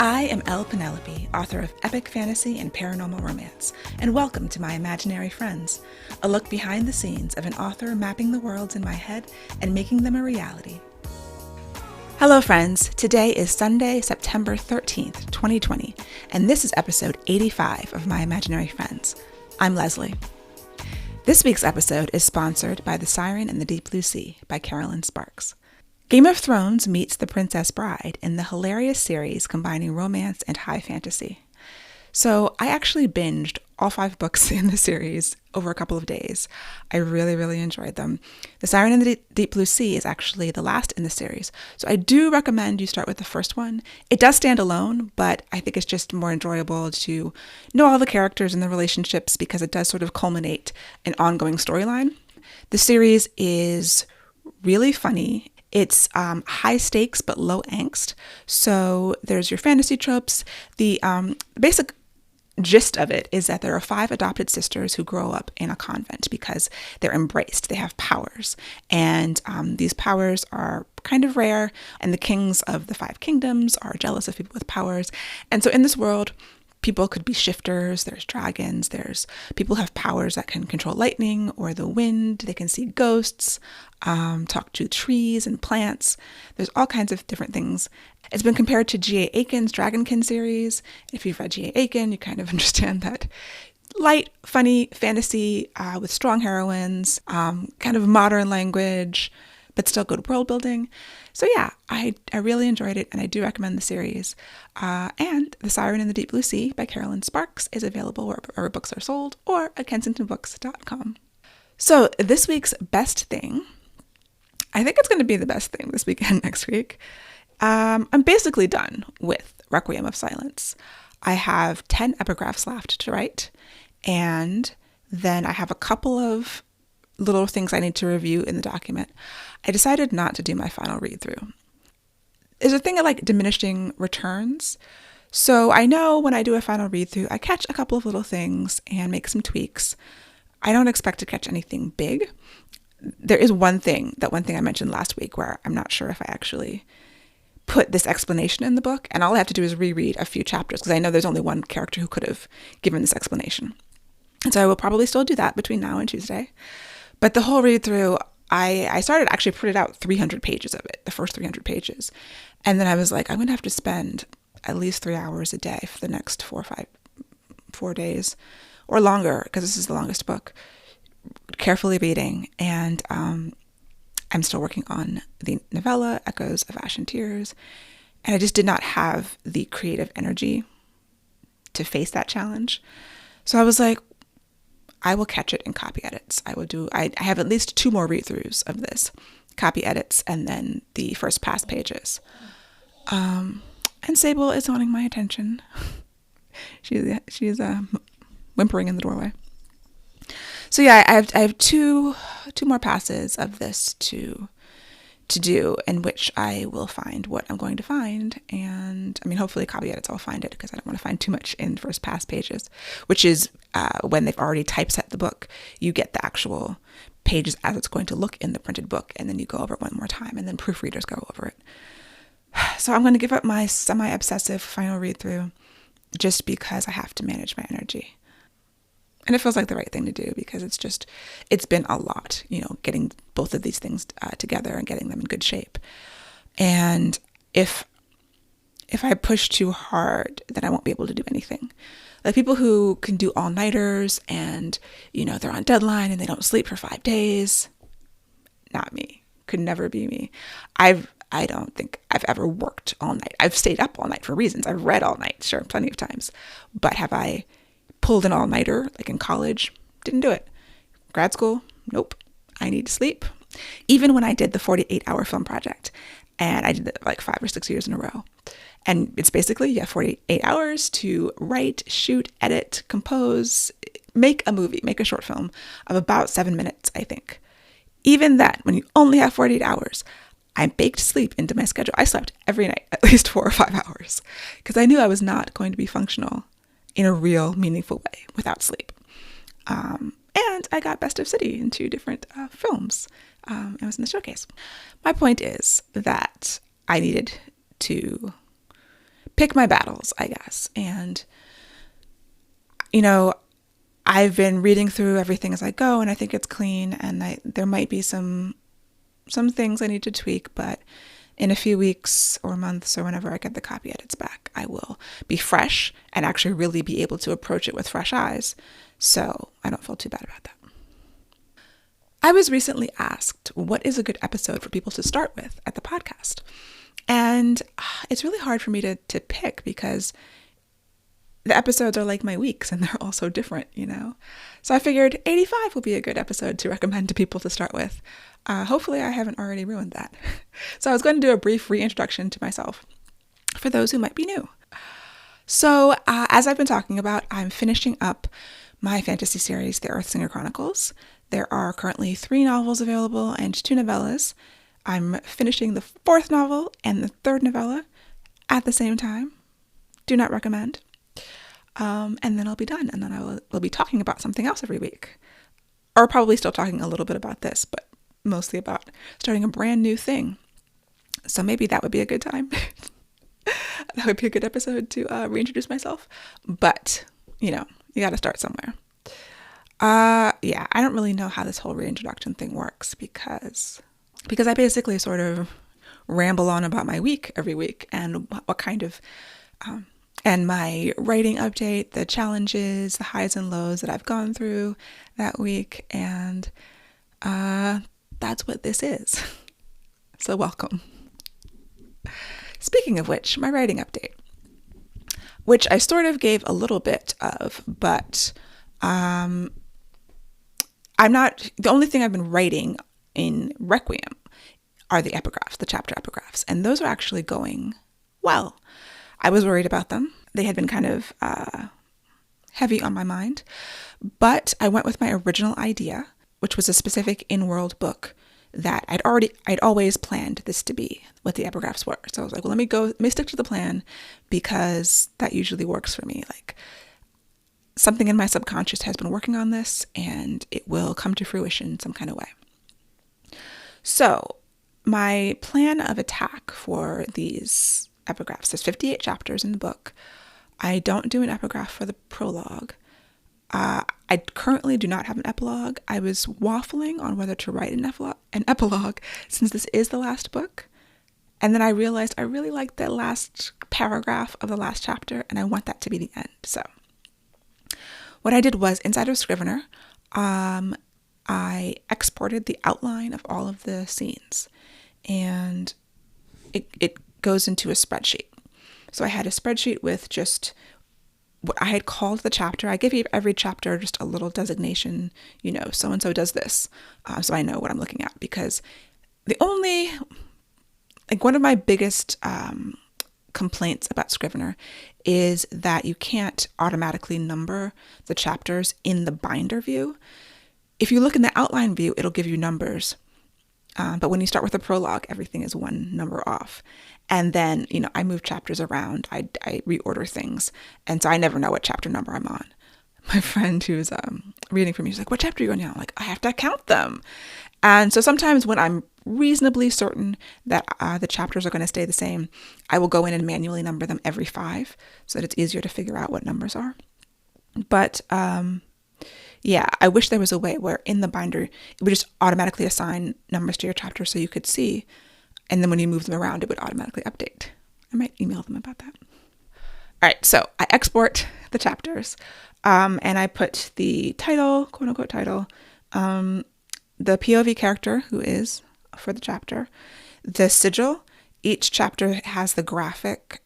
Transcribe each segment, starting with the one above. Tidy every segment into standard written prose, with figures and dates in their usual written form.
I am Penelope, author of epic fantasy and paranormal romance, and welcome to my imaginary friends, a look behind the scenes of an author mapping the worlds in my head and making them a reality. Hello friends, today is Sunday, September 13th, 2020, and this is episode 85 of My Imaginary Friends. I'm Leslie. This week's episode is sponsored by The Siren and the Deep Blue Sea by Carolyn Sparks. Game of Thrones meets The Princess Bride in the hilarious series combining romance and high fantasy. So I actually binged all 5 books in the series over a couple of days. I really enjoyed them. The Siren and the Deep Blue Sea is actually the last in the series, so I do recommend you start with the first one. It does stand alone, but I think it's just more enjoyable to know all the characters and the relationships because it does sort of culminate an ongoing storyline. The series is really funny. It's high stakes but low angst. So there's your fantasy tropes. The basic gist of it is that there are 5 adopted sisters who grow up in a convent because they're embraced. They have powers. And these powers are kind of rare. And the kings of the 5 kingdoms are jealous of people with powers. And so in this world, people could be shifters, there's dragons, there's people who have powers that can control lightning or the wind, they can see ghosts, talk to trees and plants. There's all kinds of different things. It's been compared to G.A. Aiken's Dragonkin series. If you've read G.A. Aiken, you kind of understand that light, funny fantasy with strong heroines, kind of modern language, but still good world building. So yeah, I really enjoyed it, and I do recommend the series. And The Siren and the Deep Blue Sea by Carolyn Sparks is available wherever books are sold or at kensingtonbooks.com. So this week's best thing, I think it's going to be the best thing this week and next week. I'm basically done with Requiem of Silence. I have 10 epigraphs left to write, and then I have a couple of little things I need to review in the document. I decided not to do my final read through. There's a thing of like diminishing returns. So I know when I do a final read through, I catch a couple of little things and make some tweaks. I don't expect to catch anything big. There is one thing I mentioned last week where I'm not sure if I actually put this explanation in the book, and all I have to do is reread a few chapters because I know there's only one character who could have given this explanation. And so I will probably still do that between now and Tuesday. But the whole read through, I started actually printed out 300 pages of it, the first 300 pages. And then I was like, I'm going to have to spend at least 3 hours a day for the next 4 days or longer, because this is the longest book, carefully reading. And I'm still working on the novella, Echoes of Ash and Tears. And I just did not have the creative energy to face that challenge. So I was like, I will catch it in copy edits. I have at least 2 more read-throughs of this, copy edits, and then the first pass pages. And Sable is wanting my attention. she's whimpering in the doorway. So yeah, I have two more passes of this to do, in which I will find what I'm going to find. And I mean, hopefully copy edits, I'll find it, because I don't want to find too much in first pass pages, which is when they've already typeset the book, you get the actual pages as it's going to look in the printed book, and then you go over it one more time, and then proofreaders go over it. So I'm going to give up my semi-obsessive final read through just because I have to manage my energy. And it feels like the right thing to do, because it's been a lot, getting both of these things together and getting them in good shape. And if I push too hard, then I won't be able to do anything. Like people who can do all-nighters and, they're on deadline and they don't sleep for 5 days. Not me. Could never be me. I don't think I've ever worked all night. I've stayed up all night for reasons. I've read all night, sure, plenty of times. But have I pulled an all-nighter, like in college? Didn't do it. Grad school? Nope. I need to sleep. Even when I did the 48-hour film project, and I did it like 5 or 6 years in a row. And it's basically, 48 hours to write, shoot, edit, compose, make a movie, make a short film of about 7 minutes, I think. Even that, when you only have 48 hours, I baked sleep into my schedule. I slept every night, at least 4 or 5 hours, because I knew I was not going to be functional in a real, meaningful way without sleep. And I got Best of City in 2 different films. It was in the showcase. My point is that I needed to pick my battles, I guess. And, you know, I've been reading through everything as I go, and I think it's clean, and there might be some things I need to tweak, but in a few weeks or months or whenever I get the copy edits back, I will be fresh and actually really be able to approach it with fresh eyes. So I don't feel too bad about that. I was recently asked, what is a good episode for people to start with at the podcast? And it's really hard for me to pick, because the episodes are like my weeks and they're all so different, you know? So I figured 85 will be a good episode to recommend to people to start with. Hopefully I haven't already ruined that. So I was going to do a brief reintroduction to myself for those who might be new. So as I've been talking about, I'm finishing up my fantasy series, The Earthsinger Chronicles. There are currently 3 novels available and 2 novellas. I'm finishing the 4th novel and the 3rd novella at the same time. Do not recommend. And then I'll be done. And then we'll be talking about something else every week. Or probably still talking a little bit about this, but mostly about starting a brand new thing. So maybe that would be a good time. That would be a good episode to reintroduce myself. But, you know, you got to start somewhere. Yeah, I don't really know how this whole reintroduction thing works because I basically sort of ramble on about my week every week and what kind of, and my writing update, the challenges, the highs and lows that I've gone through that week. And that's what this is. So welcome. Speaking of which, my writing update, which I sort of gave a little bit of, but the only thing I've been writing in Requiem are the epigraphs, the chapter epigraphs, and those are actually going well. I was worried about them. They had been kind of heavy on my mind, but I went with my original idea, which was a specific in-world book that I'd always planned this to be what the epigraphs were. So I was like, well, let me stick to the plan, because that usually works for me. Like, something in my subconscious has been working on this and it will come to fruition some kind of way. So my plan of attack for these epigraphs, there's 58 chapters in the book. I don't do an epigraph for the prologue. I currently do not have an epilogue. I was waffling on whether to write an epilogue since this is the last book. And then I realized I really like the last paragraph of the last chapter and I want that to be the end. So what I did was, inside of Scrivener, I exported the outline of all of the scenes, and it goes into a spreadsheet. So I had a spreadsheet with just what I had called the chapter. I give every chapter just a little designation, you know, so-and-so does this, so I know what I'm looking at, because one of my biggest complaints about Scrivener is that you can't automatically number the chapters in the binder view. If you look in the outline view, it'll give you numbers. But when you start with a prologue, everything is one number off. And then, you know, I move chapters around. I reorder things. And so I never know what chapter number I'm on. My friend who's reading for me, she's like, what chapter are you on now? I'm like, I have to count them. And so sometimes when I'm reasonably certain that the chapters are going to stay the same, I will go in and manually number them every 5 so that it's easier to figure out what numbers are. But yeah, I wish there was a way where in the binder, it would just automatically assign numbers to your chapter so you could see. And then when you move them around, it would automatically update. I might email them about that. All right, so I export the chapters and I put the title, quote unquote title, the POV character who is for the chapter, the sigil. Each chapter has the graphic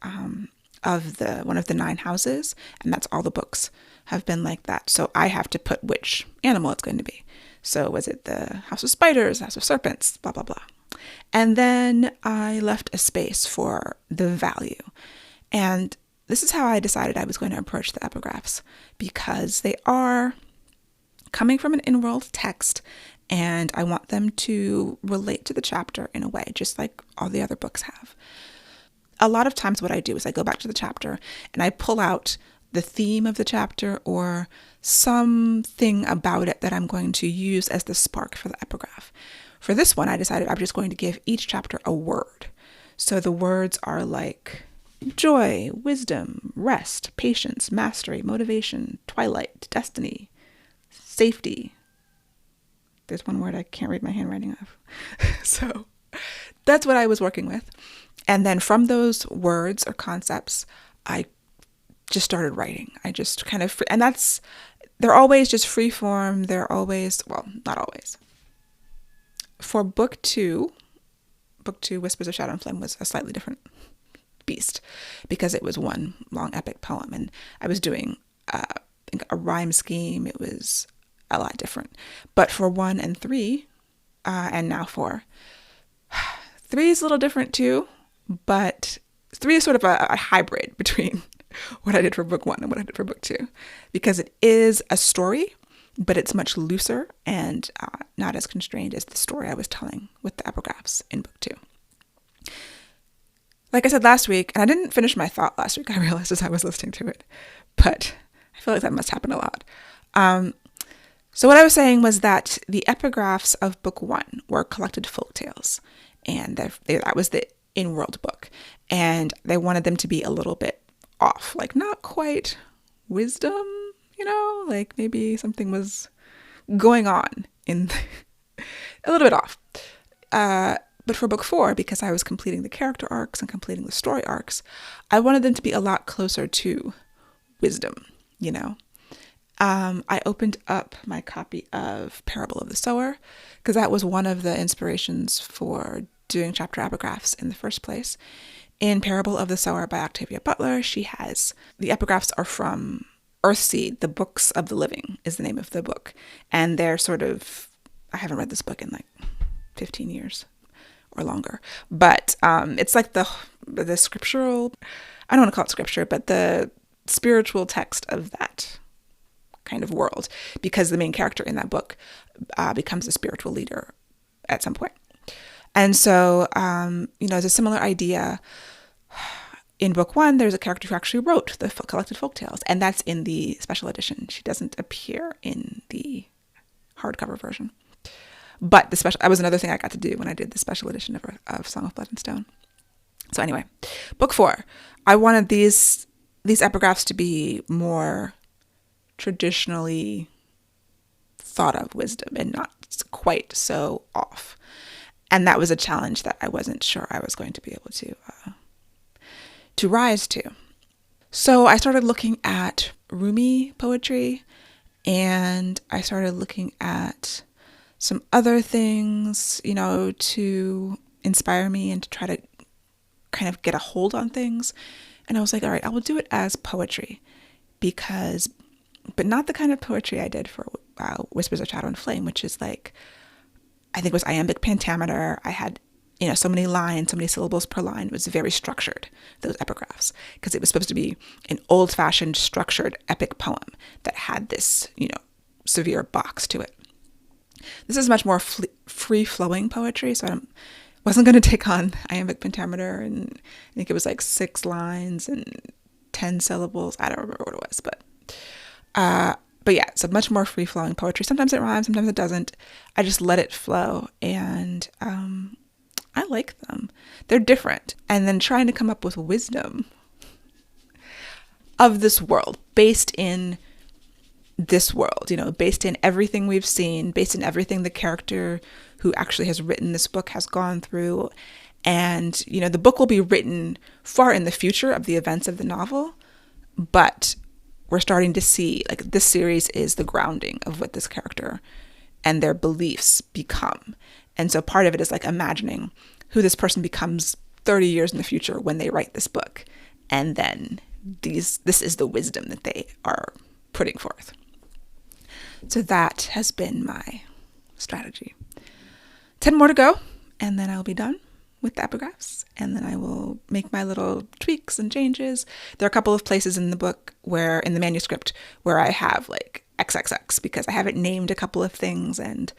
of one of the 9 houses, and that's all the books have been like that. So I have to put which animal it's going to be. So was it the House of Spiders, House of Serpents, blah, blah, blah. And then I left a space for the value. And this is how I decided I was going to approach the epigraphs, because they are coming from an in-world text, and I want them to relate to the chapter in a way, just like all the other books have. A lot of times what I do is I go back to the chapter and I pull out the theme of the chapter or something about it that I'm going to use as the spark for the epigraph. For this one, I decided I'm just going to give each chapter a word. So the words are like joy, wisdom, rest, patience, mastery, motivation, twilight, destiny, safety. There's one word I can't read my handwriting of. So that's what I was working with. And then from those words or concepts, I just started writing. I just kind of, and they're always just free form. They're always, well, not always. For book two, Whispers of Shadow and Flame, was a slightly different beast because it was one long epic poem, and I was doing a rhyme scheme. It was a lot different. But for 1 and 3, and now 4, 3 is a little different too, but 3 is sort of a hybrid between what I did for book 1 and what I did for book 2, because it is a story, but it's much looser and not as constrained as the story I was telling with the epigraphs in book 2. Like I said last week, and I didn't finish my thought last week, I realized as I was listening to it, but I feel like that must happen a lot. So what I was saying was that the epigraphs of book 1 were collected folktales, and that was the in-world book, and they wanted them to be a little bit off, like not quite wisdom, like maybe something was going on a little bit off. But for book 4, because I was completing the character arcs and completing the story arcs, I wanted them to be a lot closer to wisdom, I opened up my copy of Parable of the Sower, because that was one of the inspirations for doing chapter epigraphs in the first place. In Parable of the Sower by Octavia Butler, the epigraphs are from Earthseed, the Books of the Living is the name of the book. And they're I haven't read this book in like 15 years or longer, but it's like the scriptural, I don't want to call it scripture, but the spiritual text of that kind of world, because the main character in that book becomes a spiritual leader at some point. And so, there's a similar idea. In book 1, there's a character who actually wrote the collected folktales, and that's in the special edition. She doesn't appear in the hardcover version. But that was another thing I got to do when I did the special edition of Song of Blood and Stone. So anyway, book 4, I wanted these epigraphs to be more traditionally thought of wisdom and not quite so off. And that was a challenge that I wasn't sure I was going to be able to rise to. So I started looking at Rumi poetry, and I started looking at some other things, to inspire me and to try to kind of get a hold on things. And I was like, all right, I will do it as poetry, but not the kind of poetry I did for Whispers of Shadow and Flame, which is like, I think it was iambic pentameter. I had, so many lines, so many syllables per line. It was very structured, those epigraphs, because it was supposed to be an old-fashioned structured epic poem that had this, severe box to it. This is much more free-flowing poetry, so I wasn't going to take on iambic pentameter, and I think it was like 6 lines and 10 syllables. I don't remember what it was, but yeah, so much more free-flowing poetry. Sometimes it rhymes, sometimes it doesn't. I just let it flow, and I like them. They're different. And then trying to come up with wisdom of this world, based in this world, based in everything we've seen, based in everything the character who actually has written this book has gone through. And, the book will be written far in the future of the events of the novel, but we're starting to see, like, this series is the grounding of what this character and their beliefs become. And so part of it is like imagining who this person becomes 30 years in the future when they write this book. And then this is the wisdom that they are putting forth. So that has been my strategy. 10 more to go, and then I'll be done with the epigraphs, and then I will make my little tweaks and changes. There are a couple of places in the book in the manuscript where I have like XXX, because I haven't named a couple of things, and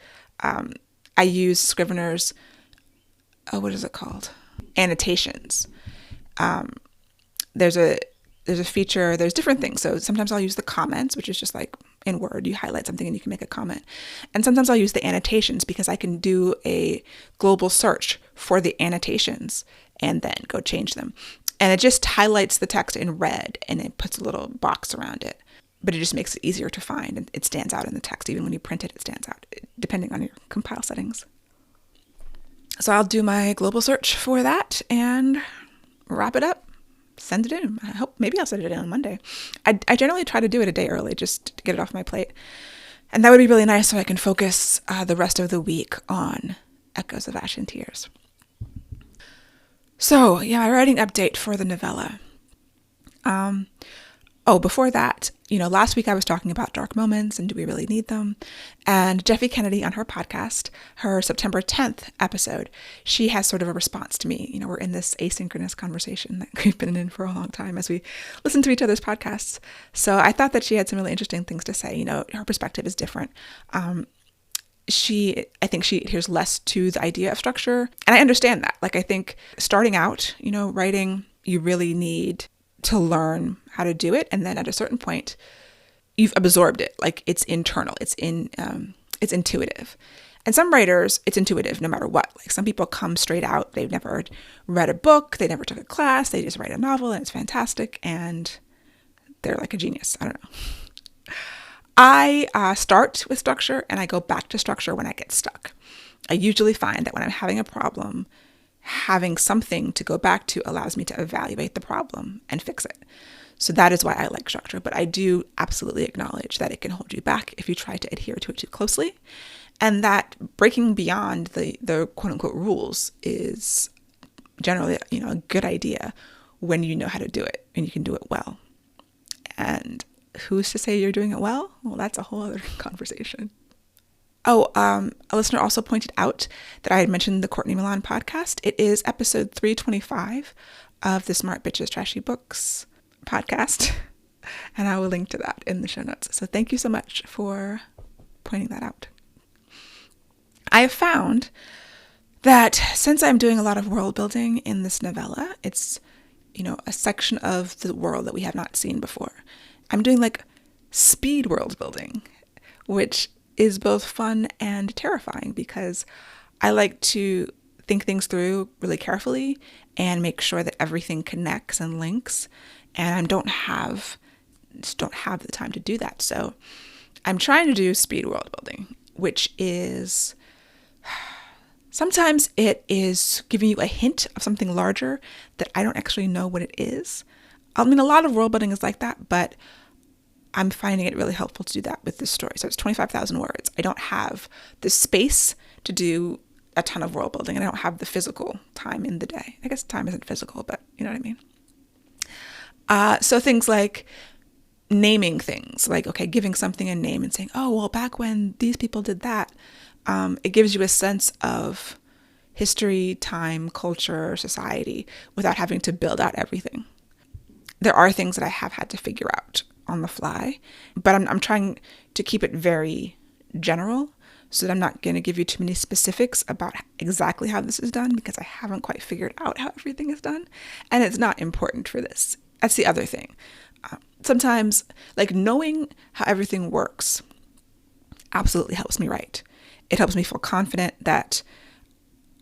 I use Scrivener's, what is it called? Annotations. There's a feature, there's different things. So sometimes I'll use the comments, which is just like in Word, you highlight something and you can make a comment. And sometimes I'll use the annotations, because I can do a global search for the annotations and then go change them. And it just highlights the text in red and it puts a little box around it. But it just makes it easier to find, and it stands out in the text. Even when you print it, it stands out, depending on your compile settings. So I'll do my global search for that and wrap it up, send it in. I hope maybe I'll send it in on Monday. I generally try to do it a day early just to get it off my plate. And that would be really nice so I can focus the rest of the week on Echoes of Ash and Tears. So, yeah, my writing update for the novella. Before that, last week I was talking about dark moments and do we really need them? And Jeffy Kennedy on her podcast, her September 10th episode, she has sort of a response to me. We're in this asynchronous conversation that we've been in for a long time as we listen to each other's podcasts. So I thought that she had some really interesting things to say. Her perspective is different. I think she adheres less to the idea of structure. And I understand that. I think starting out, writing, you really need to learn how to do it. And then at a certain point, you've absorbed it. It's internal. It's intuitive. And some writers, it's intuitive no matter what. Some people come straight out. They've never read a book. They never took a class. They just write a novel and it's fantastic. And they're like a genius. I don't know. I start with structure and I go back to structure when I get stuck. I usually find that when I'm having a problem, having something to go back to allows me to evaluate the problem and fix it. So that is why I like structure. But I do absolutely acknowledge that it can hold you back if you try to adhere to it too closely. And that breaking beyond the quote unquote rules is generally, a good idea when you know how to do it and you can do it well. And who's to say you're doing it well? Well, that's a whole other conversation. A listener also pointed out that I had mentioned the Courtney Milan podcast. It is episode 325 of the Smart Bitches Trashy Books podcast. And I will link to that in the show notes. So thank you so much for pointing that out. I have found that since I'm doing a lot of world building in this novella, it's, a section of the world that we have not seen before. I'm doing speed world building, which is both fun and terrifying because I like to think things through really carefully and make sure that everything connects and links. And I just don't have the time to do that. So I'm trying to do speed world building, which is sometimes it is giving you a hint of something larger that I don't actually know what it is. A lot of world building is like that, but I'm finding it really helpful to do that with this story. So it's 25,000 words. I don't have the space to do a ton of world building, and I don't have the physical time in the day. I guess time isn't physical, but you know what I mean? So things like naming things, giving something a name and saying, oh, well, back when these people did that, it gives you a sense of history, time, culture, society, without having to build out everything. There are things that I have had to figure out on the fly, but I'm trying to keep it very general so that I'm not going to give you too many specifics about exactly how this is done because I haven't quite figured out how everything is done, and it's not important for this. That's the other thing. Sometimes knowing how everything works absolutely helps me write. It helps me feel confident that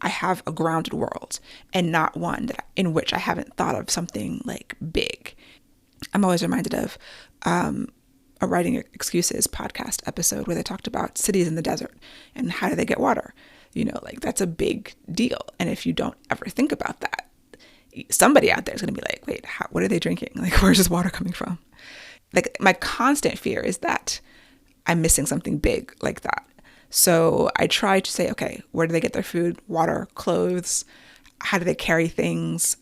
I have a grounded world and not one in which I haven't thought of something big. I'm always reminded of a Writing Excuses podcast episode where they talked about cities in the desert and how do they get water. That's a big deal. And if you don't ever think about that, somebody out there is going to be like, wait, what are they drinking? Where's this water coming from? My constant fear is that I'm missing something big like that. So I try to say, okay, where do they get their food, water, clothes? How do they carry things?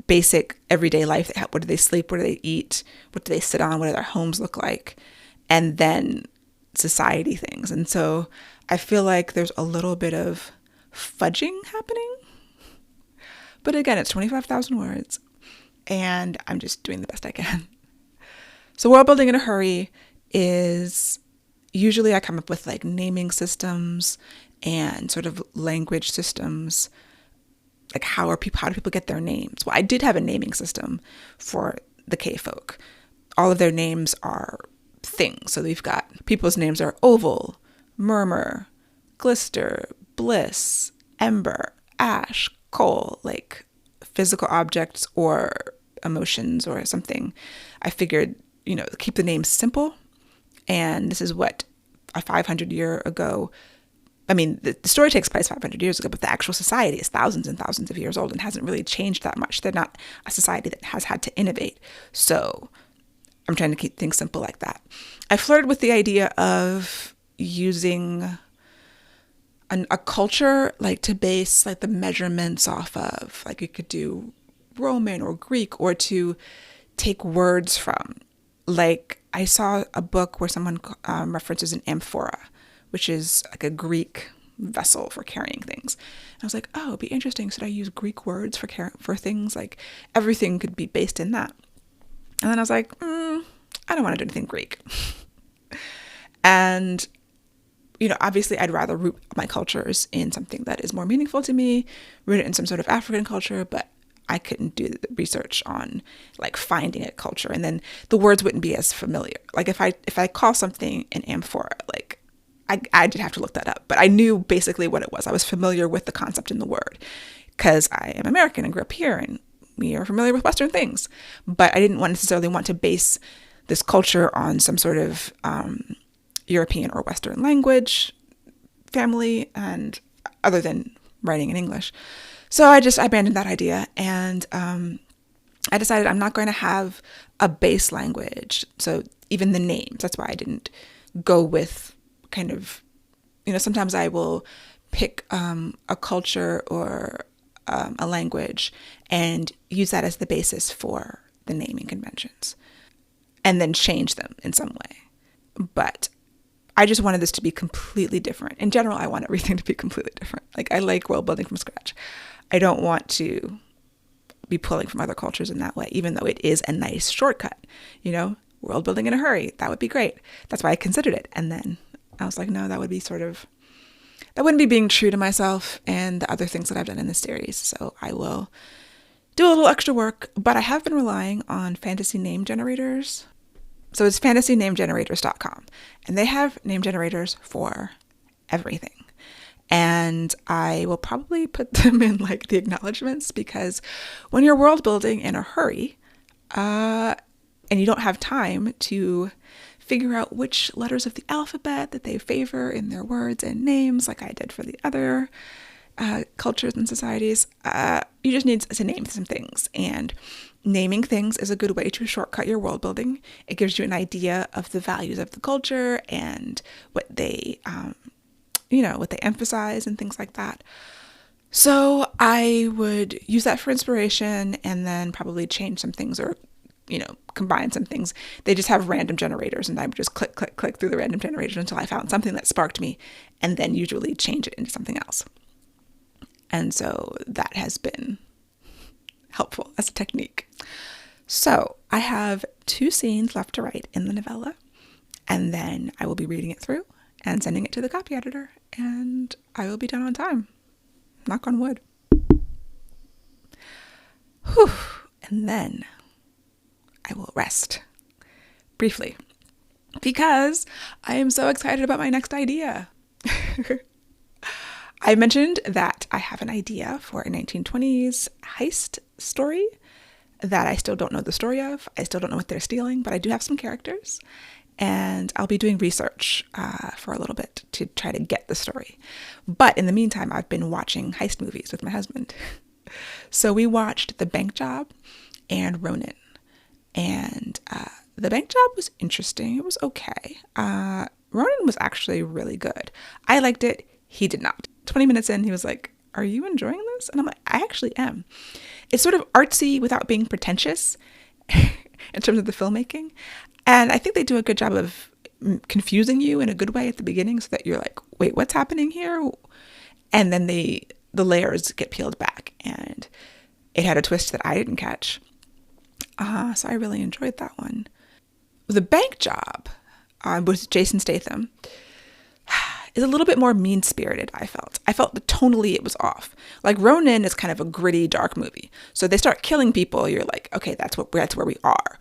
Basic everyday life. What do they sleep? What do they eat? What do they sit on? What do their homes look like? And then society things. And so I feel like there's a little bit of fudging happening. But again, it's 25,000 words and I'm just doing the best I can. So world building in a hurry is usually I come up with naming systems and sort of language systems. How do people get their names? Well, I did have a naming system for the K-folk. All of their names are things. So we've got people's names are Oval, Murmur, Glister, Bliss, Ember, Ash, Coal, physical objects or emotions or something, I figured, keep the name simple. And this is what a 500 year ago, the story takes place 500 years ago, but the actual society is thousands and thousands of years old and hasn't really changed that much. They're not a society that has had to innovate. So I'm trying to keep things simple like that. I flirted with the idea of using a culture like to base like the measurements off of. Like you could do Roman or Greek, or to take words from. Like I saw a book where someone references an amphora, which is like a Greek vessel for carrying things. And I was like, oh, it'd be interesting. Should I use Greek words for things? Like everything could be based in that. And then I was like, I don't want to do anything Greek. And, obviously I'd rather root my cultures in something that is more meaningful to me, root it in some sort of African culture, but I couldn't do the research on like finding a culture, and then the words wouldn't be as familiar. Like if I call something an amphora, like I did have to look that up, but I knew basically what it was. I was familiar with the concept in the word because I am American and grew up here, and we are familiar with Western things, but I didn't necessarily want to base this culture on some sort of European or Western language family, and other than writing in English. So I just abandoned that idea, and I decided I'm not going to have a base language. So even the names, that's why I didn't go with kind of, sometimes I will pick a culture or a language and use that as the basis for the naming conventions, and then change them in some way. But I just wanted this to be completely different. In general, I want everything to be completely different. Like I like world building from scratch. I don't want to be pulling from other cultures in that way, even though it is a nice shortcut, world building in a hurry. That would be great. That's why I considered it. And then I was like, no, that wouldn't be being true to myself and the other things that I've done in this series. So I will do a little extra work, but I have been relying on fantasy name generators. So it's fantasynamegenerators.com, and they have name generators for everything. And I will probably put them in like the acknowledgements, because when you're world building in a hurry, and you don't have time to figure out which letters of the alphabet that they favor in their words and names, like I did for the other cultures and societies, you just need to name some things. And naming things is a good way to shortcut your world building. It gives you an idea of the values of the culture and what they, what they emphasize and things like that. So I would use that for inspiration, and then probably change some things or, combine some things. They just have random generators, and I would just click through the random generators until I found something that sparked me, and then usually change it into something else. And so that has been helpful as a technique. So I have 2 scenes left to write in the novella, and then I will be reading it through and sending it to the copy editor, and I will be done on time. Knock on wood. Whew. And then I will rest briefly, because I am so excited about my next idea. I mentioned that I have an idea for a 1920s heist story that I still don't know the story of. I still don't know what they're stealing, but I do have some characters, and I'll be doing research for a little bit to try to get the story. But in the meantime, I've been watching heist movies with my husband. So we watched The Bank Job and Ronin, and The Bank Job was interesting. It was okay. Ronin was actually really good. I liked it. He did not. 20 minutes in, he was like, are you enjoying this? And I'm like, I actually am. It's sort of artsy without being pretentious in terms of the filmmaking. And I think they do a good job of confusing you in a good way at the beginning, so that you're like, wait, what's happening here? And then the layers get peeled back, and it had a twist that I didn't catch. So I really enjoyed that one. The Bank Job with Jason Statham is a little bit more mean-spirited, I felt. I felt that tonally it was off. Like Ronin is kind of a gritty, dark movie. So they start killing people, you're like, okay, that's where we are.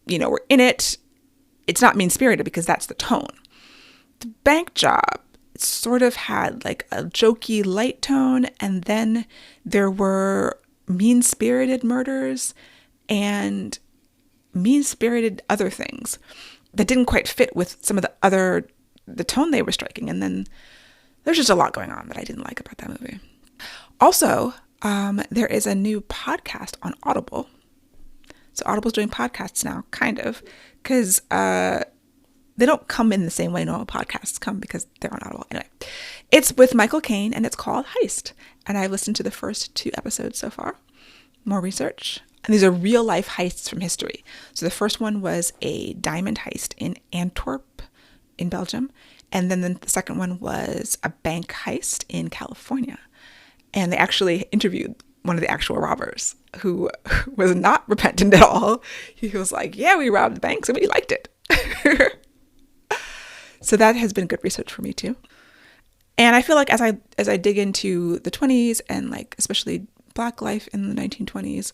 We're in it. It's not mean-spirited because that's the tone. The Bank Job sort of had like a jokey, light tone, and then there were mean-spirited murders and mean-spirited other things that didn't quite fit with some of the tone they were striking. And then there's just a lot going on that I didn't like about that movie. Also, there is a new podcast on Audible. So Audible's doing podcasts now, kind of, because they don't come in the same way normal podcasts come because they're on Audible. Anyway, it's with Michael Caine and it's called Heist. And I've listened to the first 2 episodes so far. More research. And these are real life heists from history. So the first one was a diamond heist in Antwerp in Belgium. And then the second one was a bank heist in California. And they actually interviewed one of the actual robbers who was not repentant at all. He was like, yeah, we robbed the banks and we liked it. So that has been good research for me too. And I feel like as I dig into the 20s and like especially Black life in the 1920s,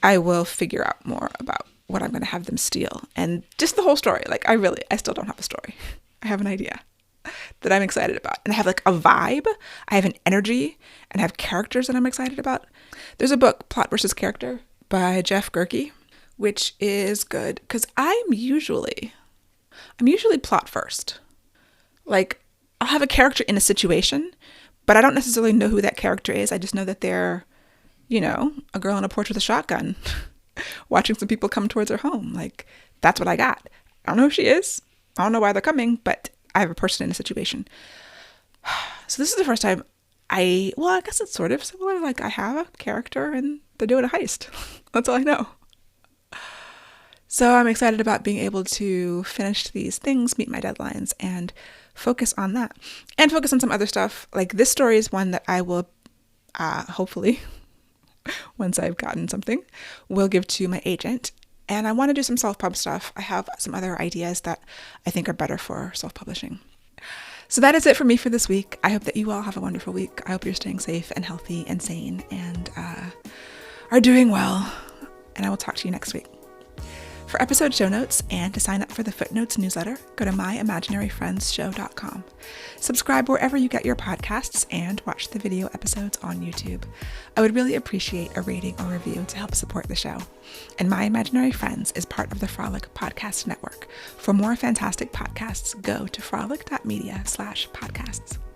I will figure out more about what I'm going to have them steal and just the whole story. Like I still don't have a story. I have an idea that I'm excited about. And I have like a vibe. I have an energy and I have characters that I'm excited about. There's a book, Plot versus Character by Jeff Gerke, which is good because I'm usually plot first. Like I'll have a character in a situation, but I don't necessarily know who that character is. I just know that they're, a girl on a porch with a shotgun watching some people come towards her home. Like that's what I got. I don't know who she is. I don't know why they're coming, but I have a person in a situation. So this is the first time I guess it's sort of similar. Like I have a character and they're doing a heist. That's all I know. So I'm excited about being able to finish these things, meet my deadlines, and focus on that. And focus on some other stuff. Like this story is one that I will, hopefully, once I've gotten something, will give to my agent. And I want to do some self-pub stuff. I have some other ideas that I think are better for self-publishing. So that is it for me for this week. I hope that you all have a wonderful week. I hope you're staying safe and healthy and sane and are doing well. And I will talk to you next week. For episode show notes and to sign up for the Footnotes newsletter, go to myimaginaryfriendsshow.com. Subscribe wherever you get your podcasts and watch the video episodes on YouTube. I would really appreciate a rating or review to help support the show. And My Imaginary Friends is part of the Frolic Podcast Network. For more fantastic podcasts, go to frolic.media/podcasts.